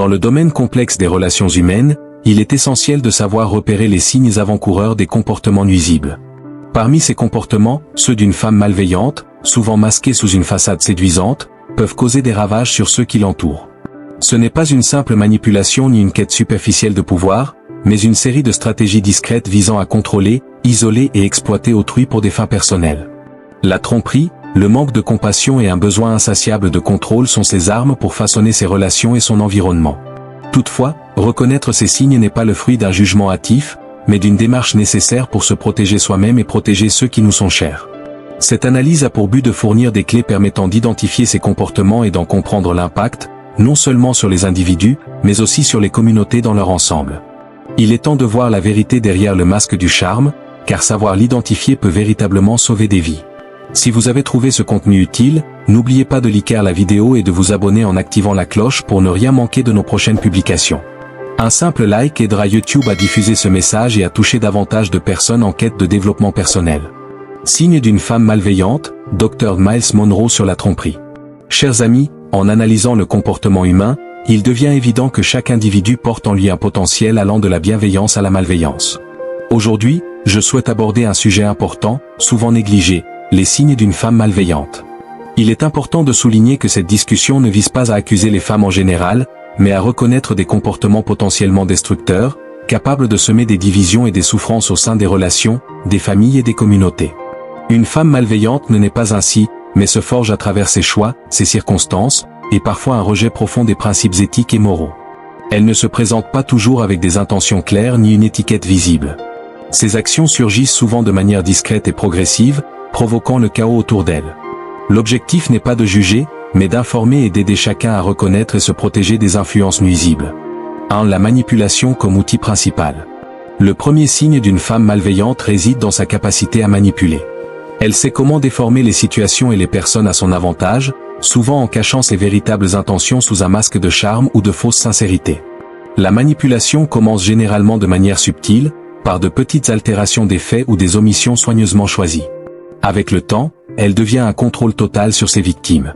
Dans le domaine complexe des relations humaines, il est essentiel de savoir repérer les signes avant-coureurs des comportements nuisibles. Parmi ces comportements, ceux d'une femme malveillante, souvent masquée sous une façade séduisante, peuvent causer des ravages sur ceux qui l'entourent. Ce n'est pas une simple manipulation ni une quête superficielle de pouvoir, mais une série de stratégies discrètes visant à contrôler, isoler et exploiter autrui pour des fins personnelles. La tromperie, le manque de compassion et un besoin insatiable de contrôle sont ses armes pour façonner ses relations et son environnement. Toutefois, reconnaître ces signes n'est pas le fruit d'un jugement hâtif, mais d'une démarche nécessaire pour se protéger soi-même et protéger ceux qui nous sont chers. Cette analyse a pour but de fournir des clés permettant d'identifier ces comportements et d'en comprendre l'impact, non seulement sur les individus, mais aussi sur les communautés dans leur ensemble. Il est temps de voir la vérité derrière le masque du charme, car savoir l'identifier peut véritablement sauver des vies. Si vous avez trouvé ce contenu utile, n'oubliez pas de liker la vidéo et de vous abonner en activant la cloche pour ne rien manquer de nos prochaines publications. Un simple like aidera YouTube à diffuser ce message et à toucher davantage de personnes en quête de développement personnel. Signe d'une femme malveillante, Dr Myles Munroe sur la tromperie. Chers amis, en analysant le comportement humain, il devient évident que chaque individu porte en lui un potentiel allant de la bienveillance à la malveillance. Aujourd'hui, je souhaite aborder un sujet important, souvent négligé, les signes d'une femme malveillante. Il est important de souligner que cette discussion ne vise pas à accuser les femmes en général, mais à reconnaître des comportements potentiellement destructeurs, capables de semer des divisions et des souffrances au sein des relations, des familles et des communautés. Une femme malveillante ne naît pas ainsi, mais se forge à travers ses choix, ses circonstances, et parfois un rejet profond des principes éthiques et moraux. Elle ne se présente pas toujours avec des intentions claires ni une étiquette visible. Ses actions surgissent souvent de manière discrète et progressive, provoquant le chaos autour d'elle. L'objectif n'est pas de juger, mais d'informer et d'aider chacun à reconnaître et se protéger des influences nuisibles. 1. La manipulation comme outil principal. Le premier signe d'une femme malveillante réside dans sa capacité à manipuler. Elle sait comment déformer les situations et les personnes à son avantage, souvent en cachant ses véritables intentions sous un masque de charme ou de fausse sincérité. La manipulation commence généralement de manière subtile, par de petites altérations des faits ou des omissions soigneusement choisies. Avec le temps, elle devient un contrôle total sur ses victimes.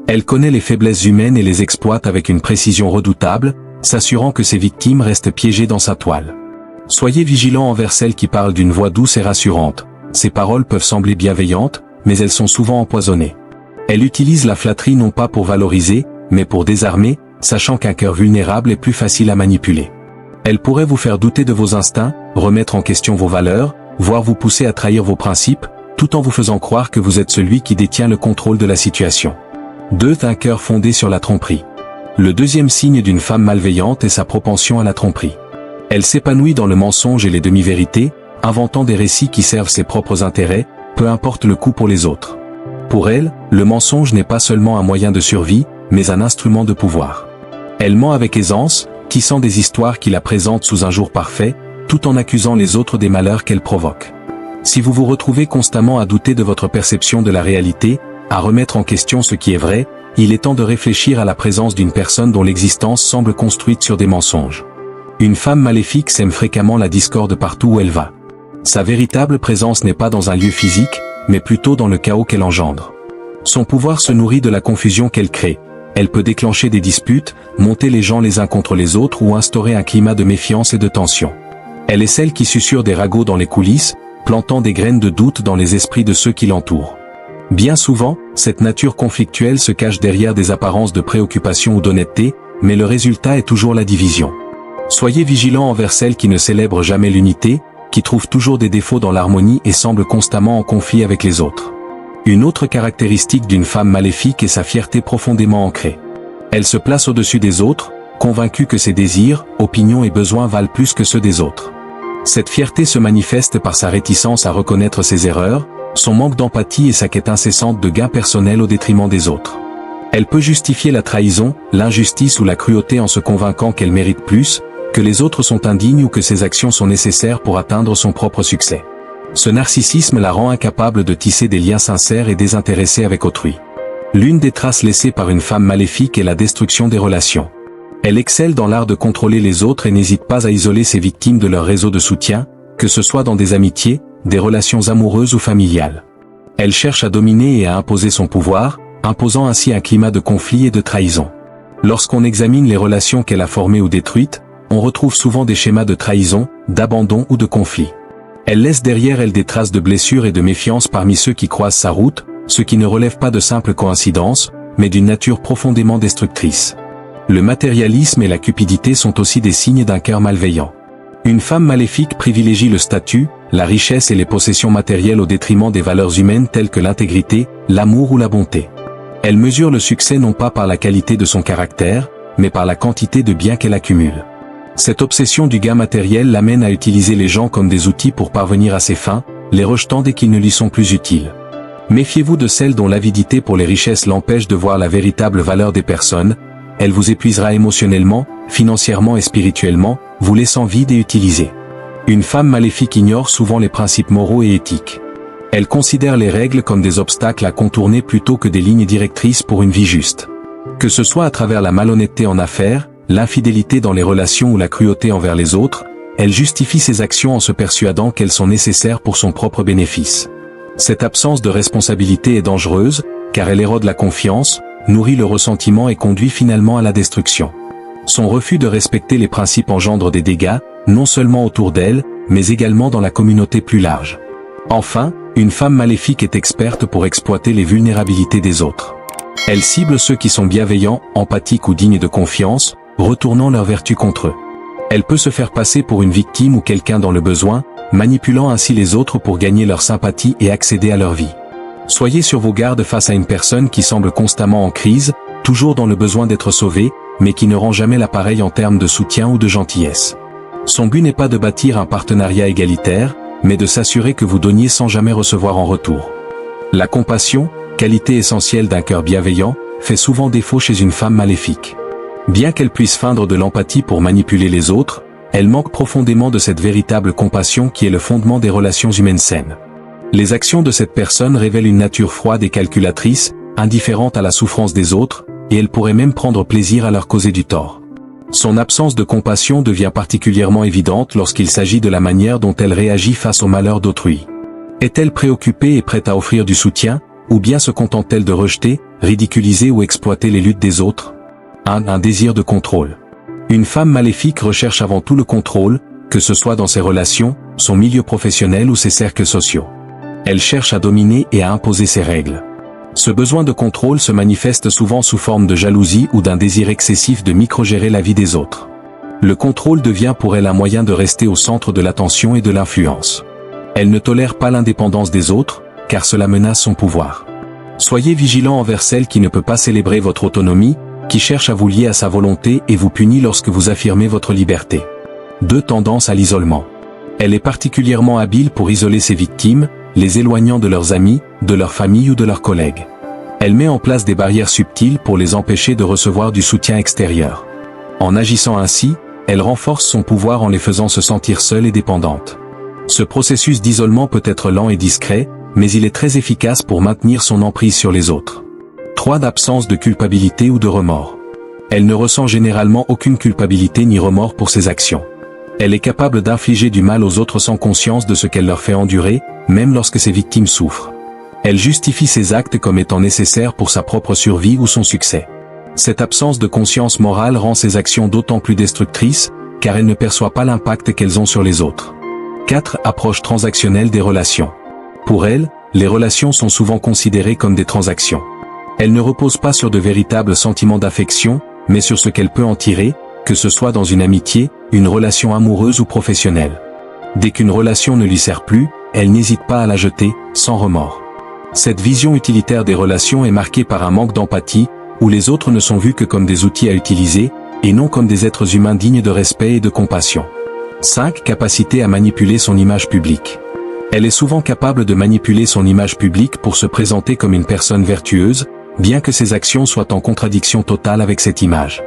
Elle connaît les faiblesses humaines et les exploite avec une précision redoutable, s'assurant que ses victimes restent piégées dans sa toile. Soyez vigilants envers celles qui parlent d'une voix douce et rassurante. Ces paroles peuvent sembler bienveillantes, mais elles sont souvent empoisonnées. Elle utilise la flatterie non pas pour valoriser, mais pour désarmer, sachant qu'un cœur vulnérable est plus facile à manipuler. Elle pourrait vous faire douter de vos instincts, remettre en question vos valeurs, voire vous pousser à trahir vos principes, tout en vous faisant croire que vous êtes celui qui détient le contrôle de la situation. 2. Un cœur fondé sur la tromperie. Le deuxième signe d'une femme malveillante est sa propension à la tromperie. Elle s'épanouit dans le mensonge et les demi-vérités, inventant des récits qui servent ses propres intérêts, peu importe le coût pour les autres. Pour elle, le mensonge n'est pas seulement un moyen de survie, mais un instrument de pouvoir. Elle ment avec aisance, tissant des histoires qui la présentent sous un jour parfait, tout en accusant les autres des malheurs qu'elle provoque. Si vous vous retrouvez constamment à douter de votre perception de la réalité, à remettre en question ce qui est vrai, il est temps de réfléchir à la présence d'une personne dont l'existence semble construite sur des mensonges. Une femme maléfique sème fréquemment la discorde partout où elle va. Sa véritable présence n'est pas dans un lieu physique, mais plutôt dans le chaos qu'elle engendre. Son pouvoir se nourrit de la confusion qu'elle crée. Elle peut déclencher des disputes, monter les gens les uns contre les autres ou instaurer un climat de méfiance et de tension. Elle est celle qui susurre des ragots dans les coulisses, plantant des graines de doute dans les esprits de ceux qui l'entourent. Bien souvent, cette nature conflictuelle se cache derrière des apparences de préoccupation ou d'honnêteté, mais le résultat est toujours la division. Soyez vigilants envers celles qui ne célèbrent jamais l'unité, qui trouvent toujours des défauts dans l'harmonie et semblent constamment en conflit avec les autres. Une autre caractéristique d'une femme maléfique est sa fierté profondément ancrée. Elle se place au-dessus des autres, convaincue que ses désirs, opinions et besoins valent plus que ceux des autres. Cette fierté se manifeste par sa réticence à reconnaître ses erreurs, son manque d'empathie et sa quête incessante de gains personnels au détriment des autres. Elle peut justifier la trahison, l'injustice ou la cruauté en se convainquant qu'elle mérite plus, que les autres sont indignes ou que ses actions sont nécessaires pour atteindre son propre succès. Ce narcissisme la rend incapable de tisser des liens sincères et désintéressés avec autrui. L'une des traces laissées par une femme maléfique est la destruction des relations. Elle excelle dans l'art de contrôler les autres et n'hésite pas à isoler ses victimes de leur réseau de soutien, que ce soit dans des amitiés, des relations amoureuses ou familiales. Elle cherche à dominer et à imposer son pouvoir, imposant ainsi un climat de conflit et de trahison. Lorsqu'on examine les relations qu'elle a formées ou détruites, on retrouve souvent des schémas de trahison, d'abandon ou de conflit. Elle laisse derrière elle des traces de blessures et de méfiance parmi ceux qui croisent sa route, ce qui ne relève pas de simples coïncidences, mais d'une nature profondément destructrice. Le matérialisme et la cupidité sont aussi des signes d'un cœur malveillant. Une femme maléfique privilégie le statut, la richesse et les possessions matérielles au détriment des valeurs humaines telles que l'intégrité, l'amour ou la bonté. Elle mesure le succès non pas par la qualité de son caractère, mais par la quantité de biens qu'elle accumule. Cette obsession du gain matériel l'amène à utiliser les gens comme des outils pour parvenir à ses fins, les rejetant dès qu'ils ne lui sont plus utiles. Méfiez-vous de celle dont l'avidité pour les richesses l'empêche de voir la véritable valeur des personnes. Elle vous épuisera émotionnellement, financièrement et spirituellement, vous laissant vide et utilisé. Une femme maléfique ignore souvent les principes moraux et éthiques. Elle considère les règles comme des obstacles à contourner plutôt que des lignes directrices pour une vie juste. Que ce soit à travers la malhonnêteté en affaires, l'infidélité dans les relations ou la cruauté envers les autres, elle justifie ses actions en se persuadant qu'elles sont nécessaires pour son propre bénéfice. Cette absence de responsabilité est dangereuse, car elle érode la confiance, nourrit le ressentiment et conduit finalement à la destruction. Son refus de respecter les principes engendre des dégâts, non seulement autour d'elle, mais également dans la communauté plus large. Enfin, une femme maléfique est experte pour exploiter les vulnérabilités des autres. Elle cible ceux qui sont bienveillants, empathiques ou dignes de confiance, retournant leur vertu contre eux. Elle peut se faire passer pour une victime ou quelqu'un dans le besoin, manipulant ainsi les autres pour gagner leur sympathie et accéder à leur vie. Soyez sur vos gardes face à une personne qui semble constamment en crise, toujours dans le besoin d'être sauvée, mais qui ne rend jamais l'appareil en termes de soutien ou de gentillesse. Son but n'est pas de bâtir un partenariat égalitaire, mais de s'assurer que vous donniez sans jamais recevoir en retour. La compassion, qualité essentielle d'un cœur bienveillant, fait souvent défaut chez une femme maléfique. Bien qu'elle puisse feindre de l'empathie pour manipuler les autres, elle manque profondément de cette véritable compassion qui est le fondement des relations humaines saines. Les actions de cette personne révèlent une nature froide et calculatrice, indifférente à la souffrance des autres, et elle pourrait même prendre plaisir à leur causer du tort. Son absence de compassion devient particulièrement évidente lorsqu'il s'agit de la manière dont elle réagit face au malheur d'autrui. Est-elle préoccupée et prête à offrir du soutien, ou bien se contente-t-elle de rejeter, ridiculiser ou exploiter les luttes des autres ? Un désir de contrôle. Une femme maléfique recherche avant tout le contrôle, que ce soit dans ses relations, son milieu professionnel ou ses cercles sociaux. Elle cherche à dominer et à imposer ses règles. Ce besoin de contrôle se manifeste souvent sous forme de jalousie ou d'un désir excessif de microgérer la vie des autres. Le contrôle devient pour elle un moyen de rester au centre de l'attention et de l'influence. Elle ne tolère pas l'indépendance des autres, car cela menace son pouvoir. Soyez vigilant envers celle qui ne peut pas célébrer votre autonomie, qui cherche à vous lier à sa volonté et vous punit lorsque vous affirmez votre liberté. 2. Tendance à l'isolement. Elle est particulièrement habile pour isoler ses victimes, les éloignant de leurs amis, de leur famille ou de leurs collègues. Elle met en place des barrières subtiles pour les empêcher de recevoir du soutien extérieur. En agissant ainsi, elle renforce son pouvoir en les faisant se sentir seules et dépendantes. Ce processus d'isolement peut être lent et discret, mais il est très efficace pour maintenir son emprise sur les autres. 3. D'absence de culpabilité ou de remords. Elle ne ressent généralement aucune culpabilité ni remords pour ses actions. Elle est capable d'infliger du mal aux autres sans conscience de ce qu'elle leur fait endurer, même lorsque ses victimes souffrent. Elle justifie ses actes comme étant nécessaires pour sa propre survie ou son succès. Cette absence de conscience morale rend ses actions d'autant plus destructrices, car elle ne perçoit pas l'impact qu'elles ont sur les autres. 4. Approche transactionnelle des relations. Pour elle, les relations sont souvent considérées comme des transactions. Elle ne repose pas sur de véritables sentiments d'affection, mais sur ce qu'elle peut en tirer, que ce soit dans une amitié, une relation amoureuse ou professionnelle. Dès qu'une relation ne lui sert plus, elle n'hésite pas à la jeter, sans remords. Cette vision utilitaire des relations est marquée par un manque d'empathie, où les autres ne sont vus que comme des outils à utiliser, et non comme des êtres humains dignes de respect et de compassion. 5. Capacité à manipuler son image publique. Elle est souvent capable de manipuler son image publique pour se présenter comme une personne vertueuse, bien que ses actions soient en contradiction totale avec cette image.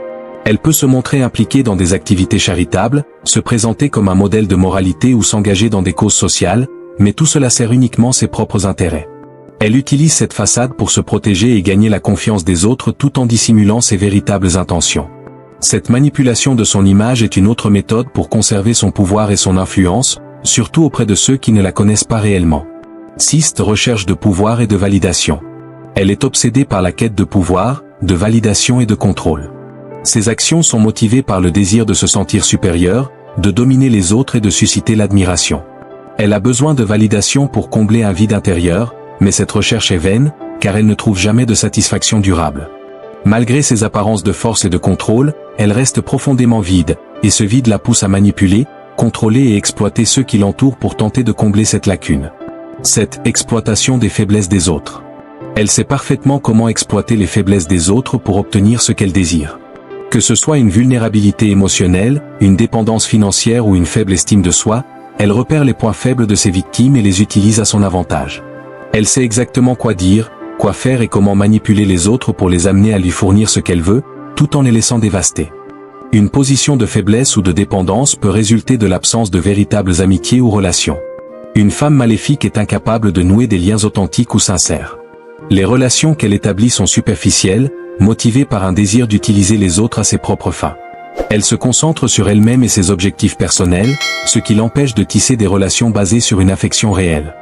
Elle peut se montrer impliquée dans des activités charitables, se présenter comme un modèle de moralité ou s'engager dans des causes sociales, mais tout cela sert uniquement ses propres intérêts. Elle utilise cette façade pour se protéger et gagner la confiance des autres tout en dissimulant ses véritables intentions. Cette manipulation de son image est une autre méthode pour conserver son pouvoir et son influence, surtout auprès de ceux qui ne la connaissent pas réellement. 6. Recherche de pouvoir et de validation. Elle est obsédée par la quête de pouvoir, de validation et de contrôle. Ses actions sont motivées par le désir de se sentir supérieure, de dominer les autres et de susciter l'admiration. Elle a besoin de validation pour combler un vide intérieur, mais cette recherche est vaine, car elle ne trouve jamais de satisfaction durable. Malgré ses apparences de force et de contrôle, elle reste profondément vide, et ce vide la pousse à manipuler, contrôler et exploiter ceux qui l'entourent pour tenter de combler cette lacune. Cette exploitation des faiblesses des autres. Elle sait parfaitement comment exploiter les faiblesses des autres pour obtenir ce qu'elle désire. Que ce soit une vulnérabilité émotionnelle, une dépendance financière ou une faible estime de soi, elle repère les points faibles de ses victimes et les utilise à son avantage. Elle sait exactement quoi dire, quoi faire et comment manipuler les autres pour les amener à lui fournir ce qu'elle veut, tout en les laissant dévastés. Une position de faiblesse ou de dépendance peut résulter de l'absence de véritables amitiés ou relations. Une femme maléfique est incapable de nouer des liens authentiques ou sincères. Les relations qu'elle établit sont superficielles, motivée par un désir d'utiliser les autres à ses propres fins. Elle se concentre sur elle-même et ses objectifs personnels, ce qui l'empêche de tisser des relations basées sur une affection réelle.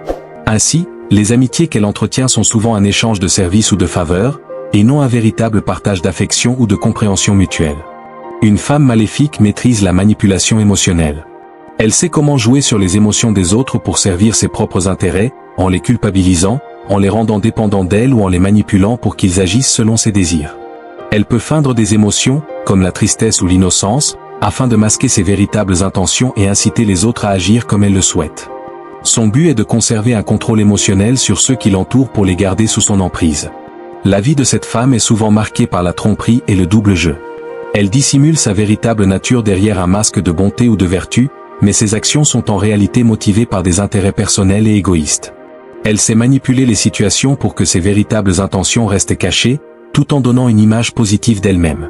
Ainsi, les amitiés qu'elle entretient sont souvent un échange de services ou de faveurs, et non un véritable partage d'affection ou de compréhension mutuelle. Une femme maléfique maîtrise la manipulation émotionnelle. Elle sait comment jouer sur les émotions des autres pour servir ses propres intérêts, en les culpabilisant, en les rendant dépendants d'elle ou en les manipulant pour qu'ils agissent selon ses désirs. Elle peut feindre des émotions, comme la tristesse ou l'innocence, afin de masquer ses véritables intentions et inciter les autres à agir comme elle le souhaite. Son but est de conserver un contrôle émotionnel sur ceux qui l'entourent pour les garder sous son emprise. La vie de cette femme est souvent marquée par la tromperie et le double jeu. Elle dissimule sa véritable nature derrière un masque de bonté ou de vertu, mais ses actions sont en réalité motivées par des intérêts personnels et égoïstes. Elle sait manipuler les situations pour que ses véritables intentions restent cachées, tout en donnant une image positive d'elle-même.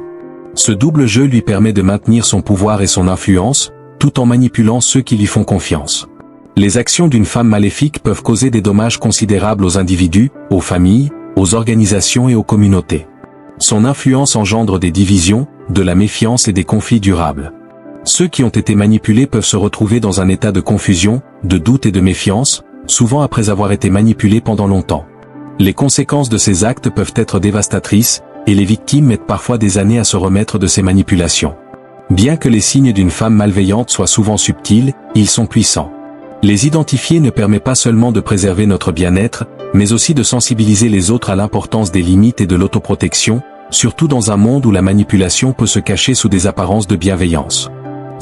Ce double jeu lui permet de maintenir son pouvoir et son influence, tout en manipulant ceux qui lui font confiance. Les actions d'une femme maléfique peuvent causer des dommages considérables aux individus, aux familles, aux organisations et aux communautés. Son influence engendre des divisions, de la méfiance et des conflits durables. Ceux qui ont été manipulés peuvent se retrouver dans un état de confusion, de doute et de méfiance, souvent après avoir été manipulés pendant longtemps. Les conséquences de ces actes peuvent être dévastatrices, et les victimes mettent parfois des années à se remettre de ces manipulations. Bien que les signes d'une femme malveillante soient souvent subtils, ils sont puissants. Les identifier ne permet pas seulement de préserver notre bien-être, mais aussi de sensibiliser les autres à l'importance des limites et de l'autoprotection, surtout dans un monde où la manipulation peut se cacher sous des apparences de bienveillance.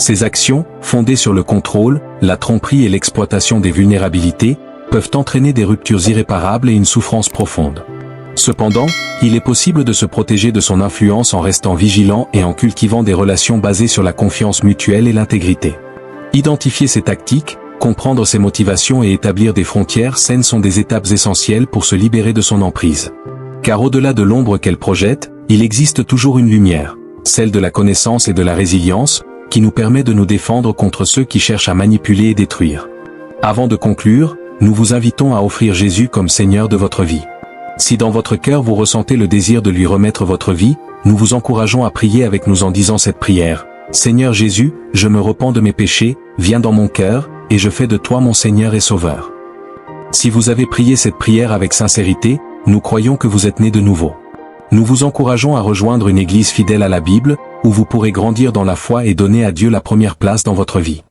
Ces actions, fondées sur le contrôle, la tromperie et l'exploitation des vulnérabilités, peuvent entraîner des ruptures irréparables et une souffrance profonde. Cependant, il est possible de se protéger de son influence en restant vigilant et en cultivant des relations basées sur la confiance mutuelle et l'intégrité. Identifier ses tactiques, comprendre ses motivations et établir des frontières saines sont des étapes essentielles pour se libérer de son emprise. Car au-delà de l'ombre qu'elle projette, il existe toujours une lumière, celle de la connaissance et de la résilience, qui nous permet de nous défendre contre ceux qui cherchent à manipuler et détruire. Avant de conclure, nous vous invitons à offrir Jésus comme Seigneur de votre vie. Si dans votre cœur vous ressentez le désir de lui remettre votre vie, nous vous encourageons à prier avec nous en disant cette prière. Seigneur Jésus, je me repens de mes péchés, viens dans mon cœur, et je fais de toi mon Seigneur et Sauveur. Si vous avez prié cette prière avec sincérité, nous croyons que vous êtes né de nouveau. Nous vous encourageons à rejoindre une église fidèle à la Bible, où vous pourrez grandir dans la foi et donner à Dieu la première place dans votre vie.